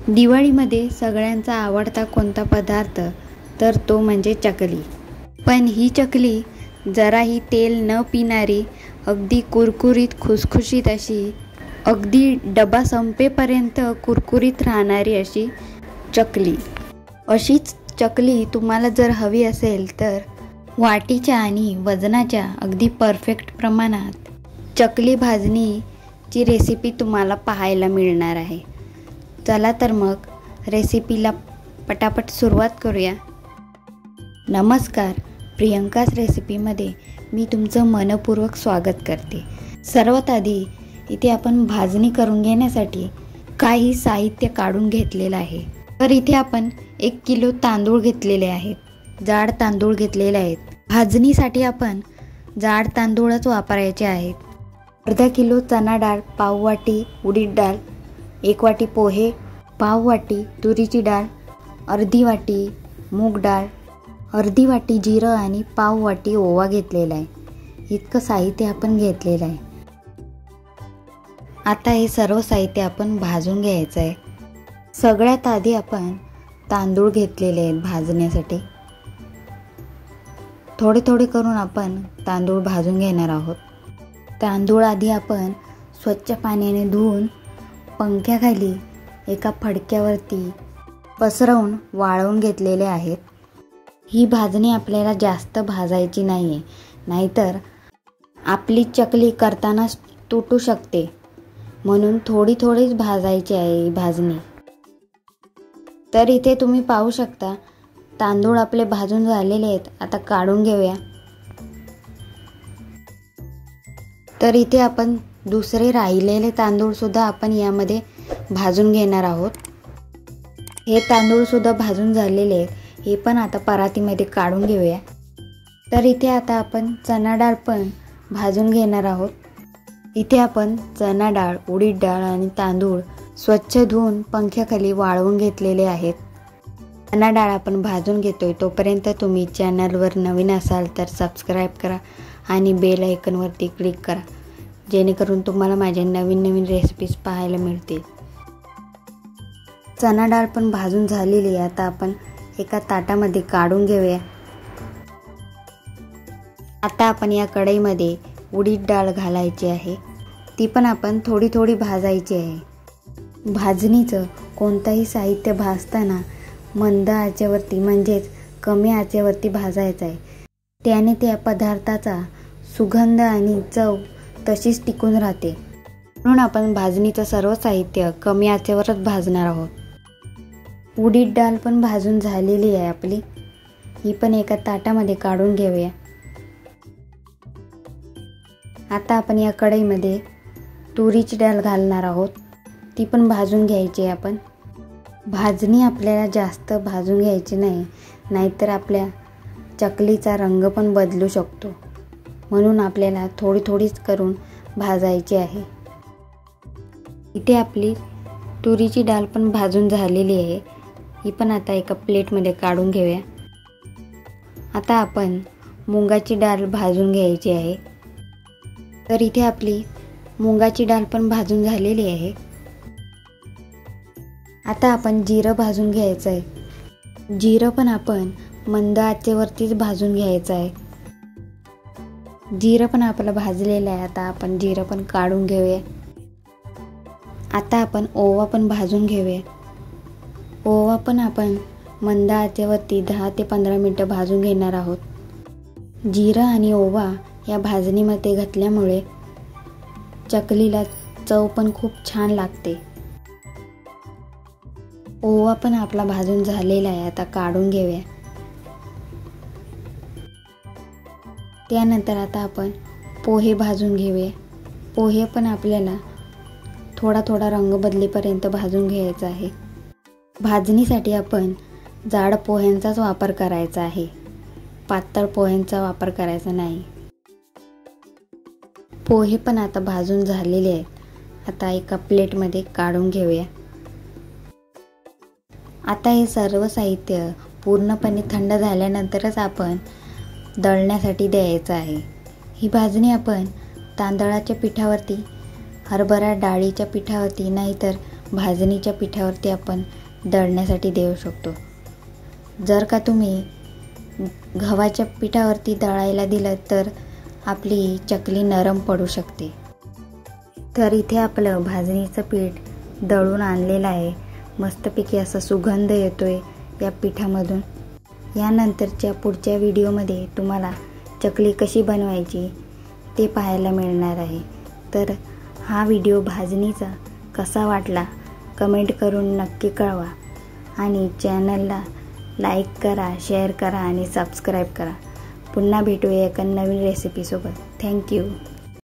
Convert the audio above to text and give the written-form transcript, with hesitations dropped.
दिवाळीमध्ये सगळ्यांचा आवडता कोणता पदार्थ तर तो म्हणजे चकली. पण ही चकली जराही तेल न पिणारी, अगदी कुरकुरीत खुसखुशीत अशी, अगदी डबा संपेपर्यंत कुरकुरीत राहणारी अशी चकली. अशीच चकली तुम्हाला जर हवी असेल तर वाटीच्या आणि वजनाच्या अगदी परफेक्ट प्रमाणात चकली भाजणीची रेसिपी तुम्हाला पाहायला मिळणार आहे. चला तर मग रेसिपीला पटापट सुरुवात करूया. नमस्कार, प्रियंकाच रेसिपीमध्ये मी तुमचं मनपूर्वक स्वागत करते. सर्वात आधी इथे आपण भाजणी करून घेण्यासाठी काही साहित्य काढून घेतलेलं आहे. तर इथे आपण 1 किलो तांदूळ घेतलेले आहेत, जाड तांदूळ घेतलेले आहेत. भाजणीसाठी आपण जाड तांदूळच वापरायचे आहेत. अर्धा किलो चणा डाळ, पाव वाटी उडीद डाळ, 1 वाटी पोहे, पाव वाटी तुरीची डाळ, अर्धी वाटी मूग डाळ, अर्धी वाटी जिरं आणि पाव वाटी ओवा घेतलेला आहे. इतकं साहित्य आपण घेतलेलं आहे. आता हे सर्व साहित्य आपण भाजून घ्यायचं आहे. सगळ्यात आधी आपण तांदूळ घेतलेले आहेत भाजण्यासाठी. थोडे थोडे करून आपण तांदूळ भाजून घेणार आहोत. तांदूळ आधी आपण स्वच्छ पाण्याने धुवून पंख्याखाली एका फडक्यावरती पसरवून वाळवून घेतलेले आहेत. ही भाजणी आपल्याला जास्त भाजायची नाही आहे, नाहीतर आपली चकली करतानाच तुटू शकते. म्हणून थोडी थोडीच भाजायची आहे ही भाजणी. तर इथे तुम्ही पाहू शकता तांदूळ आपले भाजून झालेले आहेत. आता काढून घेऊया. तर इथे आपण दुसरे राहिलेले तांदूळ सुद्धा आपण यामध्ये भाजून घेणार आहोत. हे तांदूळ सुद्धा भाजून झालेले आहेत. हे पण आता परातीमध्ये काढून घेऊया. तर इथे आता आपण चणा डाळ पण भाजून घेणार आहोत. इथे आपण चणा डाळ, उडीद डाळ आणि तांदूळ स्वच्छ धुवून पंख्याखाली वाळवून घेतलेले आहेत. चणा डाळ आपण भाजून घेतोय. तोपर्यंत तुम्ही चॅनलवर नवीन असाल तर सबस्क्राईब करा आणि बेल आयकॉनवरती क्लिक करा, जेणेकरून तुम्हाला माझ्या नवीन नवीन रेसिपीज पाहायला मिळतील. चणा डाळ पण भाजून झालेली आहे. आता आपण एका ताटामध्ये काढून घेऊया. आता आपण या कढईमध्ये उडीद डाळ घालायची आहे. ती पण आपण थोडी थोडी भाजायची आहे. भाजणीचं कोणताही साहित्य भाजताना मंद आचेवरती म्हणजेच कमी आचेवरती भाजायचं आहे. त्याने त्या पदार्थाचा सुगंध आणि चव तशीच टिकून राहते. म्हणून आपण भाजणीचं सर्व साहित्य कमी आचेवरच भाजणार आहोत. उडीद डाळ पण भाजून झालेली आहे आपली. ही पण एका ताटामध्ये काढून घेऊया. आता आपण या कढईमध्ये तुरीची डाळ घालणार आहोत. ती पण भाजून घ्यायची आहे आपण. भाजणी आपल्याला जास्त भाजून घ्यायची नाही, नाहीतर आपल्या चकलीचा रंग पण बदलू शकतो. म्हणून आपल्याला थोडी थोडीच करून भाजायची आहे. इथे आपली तुरीची डाळ पण भाजून झालेली आहे. ही पण आता एका प्लेटमध्ये काढून घेऊया. आता आपण मुगाची डाळ भाजून घ्यायची आहे. तर इथे आपली मुगाची डाळ पण भाजून झालेली आहे. आता आपण जिरं भाजून घ्यायचं आहे. जिरं पण आपण मंद आचेवरतीच भाजून घ्यायचं आहे. जिरं पण आपलं भाजलेलं आहे. आता आपण जिरं पण काढून घेऊया. आता आपण ओवा पण भाजून घेऊया. ओवा पण आपण मंद आचेवरती 10 ते 15 मिनटं भाजून घेणार आहोत. जिरं आणि ओवा या भाजणीमध्ये घातल्यामुळे चकलीला चव पण खूप छान लागते. ओवा पण आपला भाजून झालेला आहे. आता काढून घेऊया. त्यानंतर आता आपण पोहे भाजून घेऊया. पोहे पण आपल्याला थोडा थोडा रंग बदलेपर्यंत भाजून घ्यायचा आहे. भाजणीसाठी आपण जाड पोह्यांचाच वापर करायचा आहे, पातळ पोह्यांचा वापर करायचा नाही. पोहे पण आता भाजून झालेले आहेत. आता एका प्लेटमध्ये काढून घेऊया. आता हे सर्व साहित्य पूर्णपणे थंड झाल्यानंतरच आपण दळण्यासाठी द्यायचं आहे. ही भाजणी आपण तांदळाच्या पिठावरती, हरभरा डाळीच्या पिठावरती, नाहीतर भाजणीच्या पिठावरती आपण दळण्यासाठी देऊ शकतो. जर का तुम्ही गव्हाच्या पिठावरती दळायला दिलं तर आपली चकली नरम पडू शकते. तर इथे आपलं भाजणीचं पीठ दळून आणलेलं आहे. मस्तपैकी असा सुगंध येतोय या पिठामधून. यानंतरच्या पुढच्या व्हिडिओमध्ये तुम्हाला चकली कशी बनवायची ते पाहायला मिळणार आहे. तर हा व्हिडिओ भाजणीचा कसा वाटला कमेंट करून नक्की कळवा आणि चॅनलला लाईक करा, शेअर करा आणि सबस्क्राईब करा. पुन्हा भेटूया एका नवीन रेसिपीसोबत. थँक्यू.